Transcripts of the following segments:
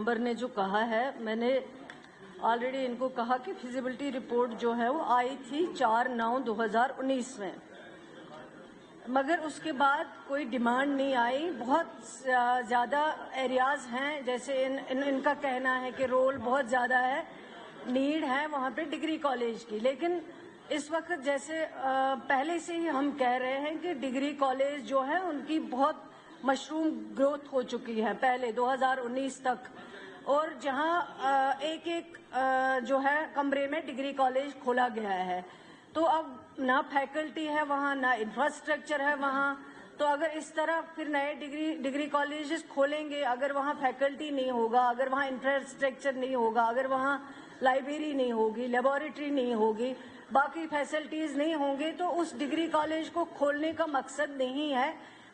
Member ने जो कहा है, मैंने ऑलरेडी इनको कहा कि फिजिबिलिटी रिपोर्ट जो है वो आई थी 4/9/2019 में, मगर उसके बाद कोई डिमांड नहीं आई। बहुत ज़्यादा एरियाज हैं, जैसे इनका कहना है कि रोल बहुत ज़्यादा है, नीड है वहाँ पे डिग्री कॉलेज की। लेकिन इस वक्त जैसे पहले से ही हम कह रहे हैं कि डिग्री कॉलेज जो है उनकी बहुत मशरूम ग्रोथ हो चुकी है पहले 2019 तक, और जहां एक जो है कमरे में डिग्री कॉलेज खोला गया है। तो अब ना फैकल्टी है वहाँ, ना इंफ्रास्ट्रक्चर है वहाँ। तो अगर इस तरह फिर नए डिग्री कॉलेजेस खोलेंगे, अगर वहाँ फैकल्टी नहीं होगा, अगर वहाँ इंफ्रास्ट्रक्चर नहीं होगा, अगर वहाँ लाइब्रेरी नहीं होगी, लेबोरेटरी नहीं होगी, बाकी फैसिलिटीज नहीं होंगे, तो उस डिग्री कॉलेज को खोलने का मकसद नहीं है,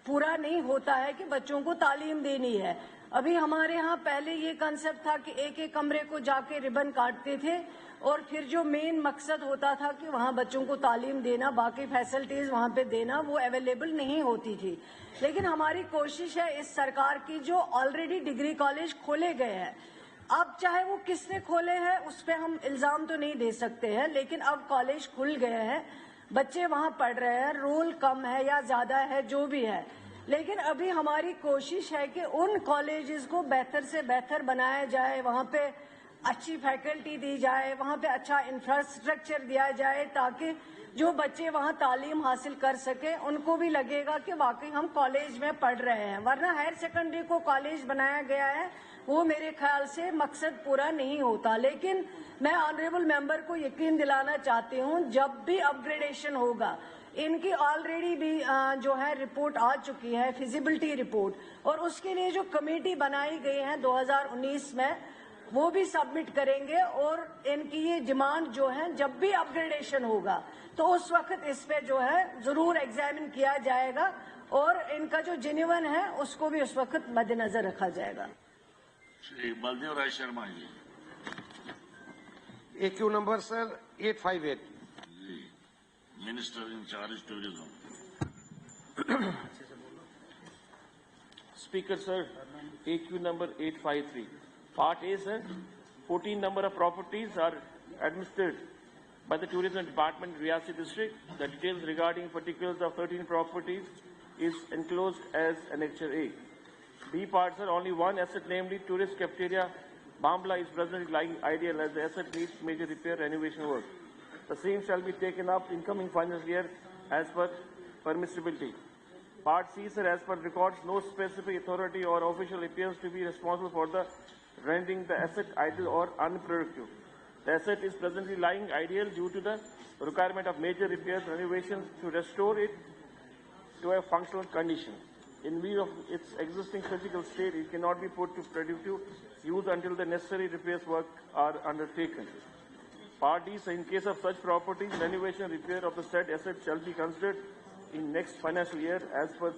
पूरा नहीं होता है कि बच्चों को तालीम देनी है। अभी हमारे यहाँ पहले ये कंसेप्ट था कि एक एक कमरे को जाके रिबन काटते थे, और फिर जो मेन मकसद होता था कि वहाँ बच्चों को तालीम देना, बाकी फैसिलिटीज वहाँ पे देना, वो अवेलेबल नहीं होती थी। लेकिन हमारी कोशिश है इस सरकार की, जो ऑलरेडी डिग्री कॉलेज खोले गए हैं, अब चाहे वो किसने खोले हैं उस पर हम इल्जाम तो नहीं दे सकते हैं, लेकिन अब कॉलेज खुल गए हैं, बच्चे वहाँ पढ़ रहे हैं, रोल कम है या ज्यादा है जो भी है, लेकिन अभी हमारी कोशिश है कि उन कॉलेजेस को बेहतर से बेहतर बनाया जाए, वहाँ पे अच्छी फैकल्टी दी जाए, वहाँ पे अच्छा इंफ्रास्ट्रक्चर दिया जाए, ताकि जो बच्चे वहाँ तालीम हासिल कर सके उनको भी लगेगा कि वाकई हम कॉलेज में पढ़ रहे हैं। वरना हायर सेकेंडरी को कॉलेज बनाया गया है, वो मेरे ख्याल से मकसद पूरा नहीं होता। लेकिन मैं ऑनरेबल मेंबर को यकीन दिलाना चाहती हूँ, जब भी अपग्रेडेशन होगा, इनकी ऑलरेडी भी जो है रिपोर्ट आ चुकी है, फिजिबिलिटी रिपोर्ट, और उसके लिए जो कमेटी बनाई गई है 2019 में, वो भी सबमिट करेंगे। और इनकी ये डिमांड जो है, जब भी अपग्रेडेशन होगा तो उस वक्त इस पे जो है जरूर एग्जामिन किया जाएगा, और इनका जो जेन्युइन है उसको भी उस वक्त मद्देनजर रखा जाएगा। Shri Baldev Rai Sharma ji. AQ number sir 858। Minister in charge tourism. Speaker sir, AQ number 853. Part A sir, 14 number of properties are administered by the Tourism Department, Riyasi district. The details regarding particulars of 13 properties is enclosed as Annexure A. B part sir, only one asset, namely tourist cafeteria Bambla, is presently lying ideal as the asset needs major repair renovation work. The same shall be taken up in coming financial year as per permissibility. Part C, sir, as per records, no specific authority or official appears to be responsible for the rendering the asset idle or unproductive. The asset is presently lying ideal due to the requirement of major repairs and renovations to restore it to a functional condition. In view of its existing physical state, it cannot be put to productive use until the necessary repairs work are undertaken. Part D, so in case of such properties, renovation repair of the said asset shall be considered in next financial year as per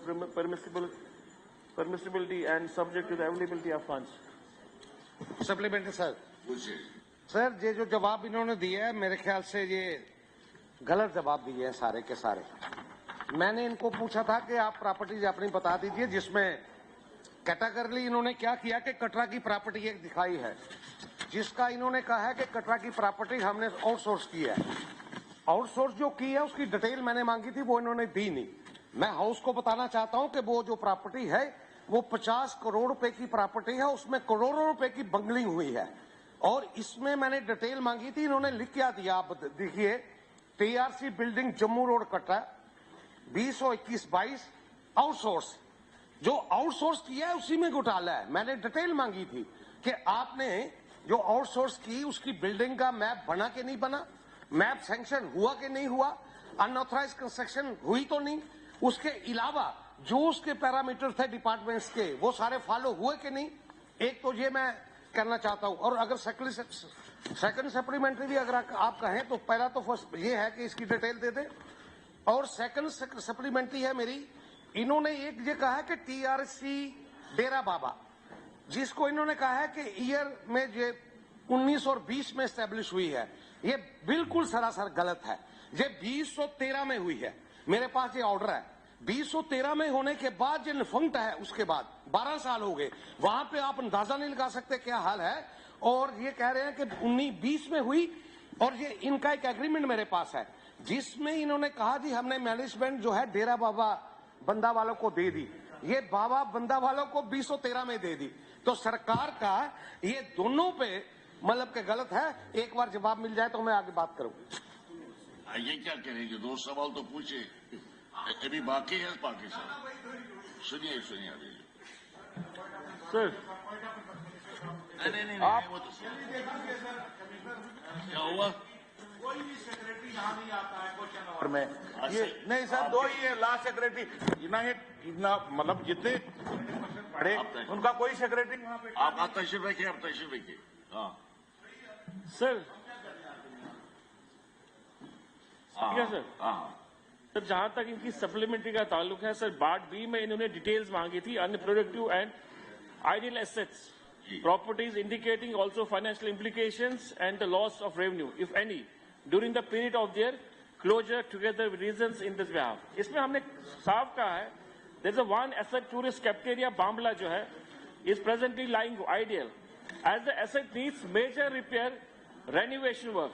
permissibility and subject to the availability of funds. Supplementary sir. पूछिए। Sir, ये जो जवाब इन्होंने दिया है, मेरे ख्याल से ये गलत जवाब दिए हैं सारे के सारे। मैंने इनको पूछा था कि आप प्रॉपर्टीज अपनी बता दीजिए, जिसमें कैटेगरली इन्होंने क्या किया कि कटरा की प्रॉपर्टी एक दिखाई है, जिसका इन्होंने कहा है कि कटरा की प्रॉपर्टी हमने आउटसोर्स की है। आउटसोर्स जो की है उसकी डिटेल मैंने मांगी थी, वो इन्होंने दी नहीं। मैं हाउस को बताना चाहता हूं कि वो जो प्रॉपर्टी है वो 50 करोड़ रुपए की प्रॉपर्टी है, उसमें करोड़ों रुपए की बंगलिंग हुई है, और इसमें मैंने डिटेल मांगी थी, इन्होंने लिख क्या दिया आप देखिए। TRC building Jammu road Katra 2021-22 outsource. जो आउटसोर्स किया है उसी में घोटाला है। मैंने डिटेल मांगी थी कि आपने जो आउटसोर्स की उसकी बिल्डिंग का मैप बना के नहीं बना, मैप सैंक्शन हुआ कि नहीं हुआ, अनऑथराइज कंस्ट्रक्शन हुई तो नहीं, उसके अलावा जो उसके पैरामीटर थे डिपार्टमेंट्स के वो सारे फॉलो हुए कि नहीं। एक तो ये मैं करना चाहता हूं। और अगर सेकंड सप्लीमेंट्री भी अगर आप कहें तो पहला तो फर्स्ट ये है कि इसकी डिटेल दे दें, और सेकंड सप्लीमेंट्री है मेरी, इन्होंने एक ये कहा है कि TRC डेरा बाबा, जिसको इन्होंने कहा है कि ईयर में ये 19 और 20 में एस्टेब्लिश हुई है, ये बिल्कुल सरासर गलत है। ये 2013 में हुई है। मेरे पास ये ऑर्डर है, 2013 में होने के बाद जो निफंक्ट है उसके बाद 12 साल हो गए, वहां पे आप अंदाजा नहीं लगा सकते क्या हाल है। और ये कह रहे हैं कि 19-20 में हुई, और ये इनका एक एग्रीमेंट मेरे पास है जिसमें इन्होंने कहा जी हमने मैनेजमेंट जो है डेरा बाबा बंदा वालों को दे दी, ये बाबा बंदा वालों को 2013 में दे दी। तो सरकार का ये दोनों पे मतलब के गलत है। एक बार जवाब मिल जाए तो मैं आगे बात करूं। ये क्या करेंगे, 2 सवाल तो पूछे, अभी बाकी है पाकिस्तान। सुनिए सुनिए अभी सर नहीं वो तो क्या हुआ कोई भी सेक्रेटरी यहाँ नहीं आता है क्वेश्चन और मैं ये नहीं सर, दो ही है लास्ट सेक्रेटरी ना, ये इतना मतलब जितने पढ़े उनका कोई सेक्रेटरी वहाँ पे आप तशरीफ रखिए, आप तशरीफ रखिए। हाँ सर सर हाँ सर, जहां तक इनकी सप्लीमेंट्री का ताल्लुक है सर, पार्ट बी में इन्होंने डिटेल्स मांगी थी, unproductive and ideal assets, properties indicating also financial implications and the loss of revenue, if any, during the period of their closure together with reasons in this behalf. इसमें हमने साफ कहा है, there is a one asset tourist cafeteria Bambla जो है, is presently lying ideal. As the asset needs major repair, renovation work,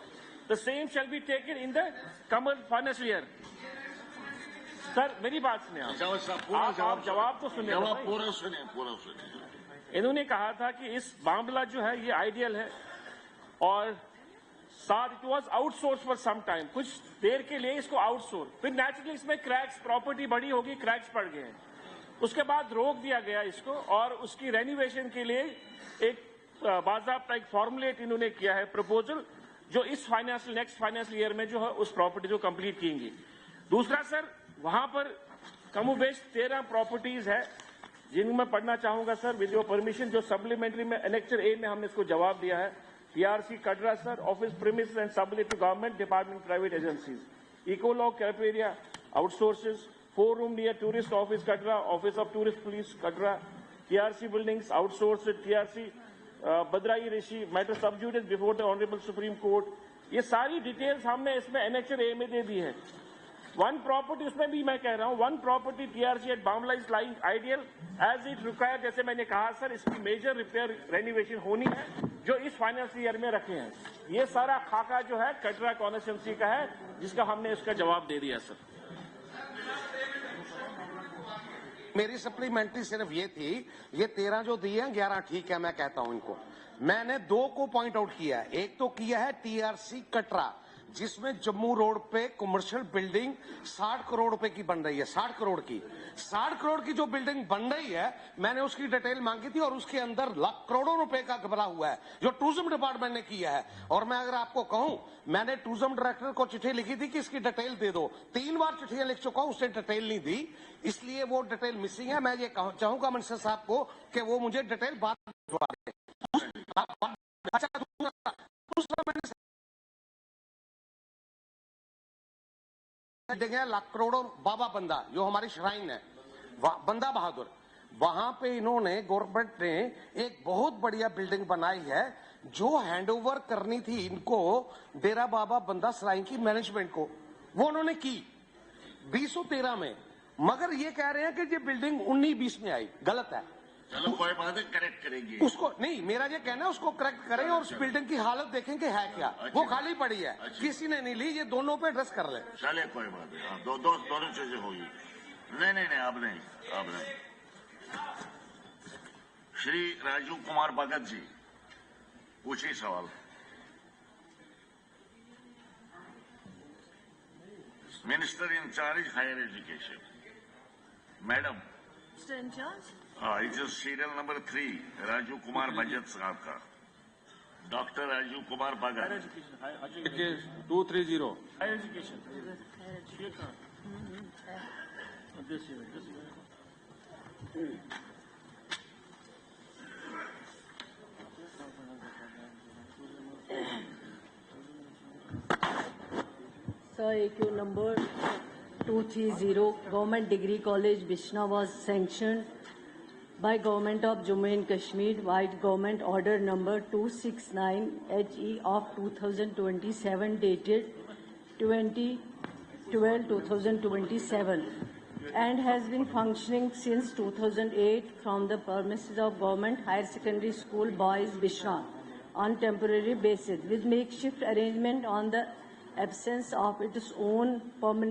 the same shall be taken in the current financial year. Sir मेरी बात सुनिए, आप जवाब तो सुनिए, जवाब पूरा सुनिए। इन्होंने कहा था कि इस मामला जो है ये आइडियल है और साथ it was outsource for some time, कुछ देर के लिए इसको आउटसोर्स, फिर नेचुरली इसमें क्रैक्स, प्रॉपर्टी बड़ी होगी, क्रैक्स पड़ गए हैं, उसके बाद रोक दिया गया इसको और उसकी रेनोवेशन के लिए एक बाज़ाब्ता एक फॉर्मुलेट इन्होंने किया है प्रपोजल, जो इस फाइनेंशियल नेक्स्ट फाइनेंशियल ईयर में जो है उस प्रॉपर्टी को कंप्लीट किएंगे। दूसरा सर, वहां पर कमोबेश 13 प्रॉपर्टीज है जिनमें मैं पढ़ना चाहूंगा सर, विद योर परमिशन, जो सप्लीमेंट्री में एनेक्चर ए में हमने इसको जवाब दिया है। TRC Katra sir, office premise and sublet to government department private agencies, ecolog cafeteria outsources, 4 room near tourist office Katra, office of tourist police Katra, TRC buildings outsourced, TRC बदराई ऋषि, matter sub judice before the honourable supreme court. ये सारी details हमने इसमें annexure A में दे दी है। One property, उसमें भी मैं कह रहा हूं, one property TRC at Bamla is lying ideal as it require, जैसे मैंने कहा सर, इसकी मेजर रिपेयर रेनोवेशन होनी है जो इस फाइनेंशियल ईयर में रखे हैं। ये सारा खाका जो है कटरा कॉन्स्टिट्यूंसी का है, जिसका हमने इसका जवाब दे दिया सर। मेरी सप्लीमेंट्री सिर्फ ये थी, ये 13 जो दिए हैं 11 ठीक है, मैं कहता हूं इनको। मैंने 2 को पॉइंट आउट किया है। एक तो किया है टीआरसी कटरा, जिसमें जम्मू रोड पे कमर्शियल बिल्डिंग 60 करोड़ रुपए की बन रही है, 60 करोड़ की। 60 करोड़ की जो बिल्डिंग बन रही है, मैंने उसकी डिटेल मांगी थी और उसके अंदर लाख करोड़ों रुपए का घबरा हुआ है जो टूरिज्म डिपार्टमेंट ने किया है। और मैं अगर आपको कहूं, मैंने टूरिज्म डायरेक्टर को चिट्ठी लिखी थी कि इसकी डिटेल दे दो, 3 बार चिट्ठियां लिख चुका हूं, उसने डिटेल नहीं दी, इसलिए वो डिटेल मिसिंग है। मैं ये चाहूंगा मिनिस्टर साहब को कि वो मुझे डिटेल बाद भिजवा दें। दूसरा मैंने लाख करोड़ों बाबा बंदा, जो हमारी श्राइन है बंदा बहादुर, वहां पे इन्होंने गवर्नमेंट ने एक बहुत बढ़िया बिल्डिंग बनाई है जो हैंडओवर करनी थी इनको डेरा बाबा बंदा श्राइन की मैनेजमेंट को, वो उन्होंने की 2013 में। मगर ये कह रहे हैं कि ये बिल्डिंग 19-20 में आई, गलत है। चलो कोई बात नहीं, करेक्ट करेंगे उसको नहीं, मेरा ये कहना है उसको करेक्ट करें और उस बिल्डिंग की हालत देखें कि है क्या। वो खाली पड़ी है, किसी ने नहीं ली, ये दोनों पे एड्रेस कर ले। चले कोई बात नहीं, दोनों चीजें होगी। नहीं, अब नहीं। श्री राजीव कुमार भगत जी, पूछिए सवाल। Minister in charge higher education, madam. Minister in charge, it is serial number 3, Rajiv Kumar Bhagat साहब का, doctor Rajiv Kumar Bhagat. 230 higher education Sir, AQ number 230, Government Degree College, Bishna was sanctioned by Government of Jammu and Kashmir by Government Order number 269 HE of 2027 dated 20/12/2027. and has been functioning since 2008 from the premises of Government Higher Secondary School Boys Bishra on temporary basis with makeshift arrangement on the absence of its own permanent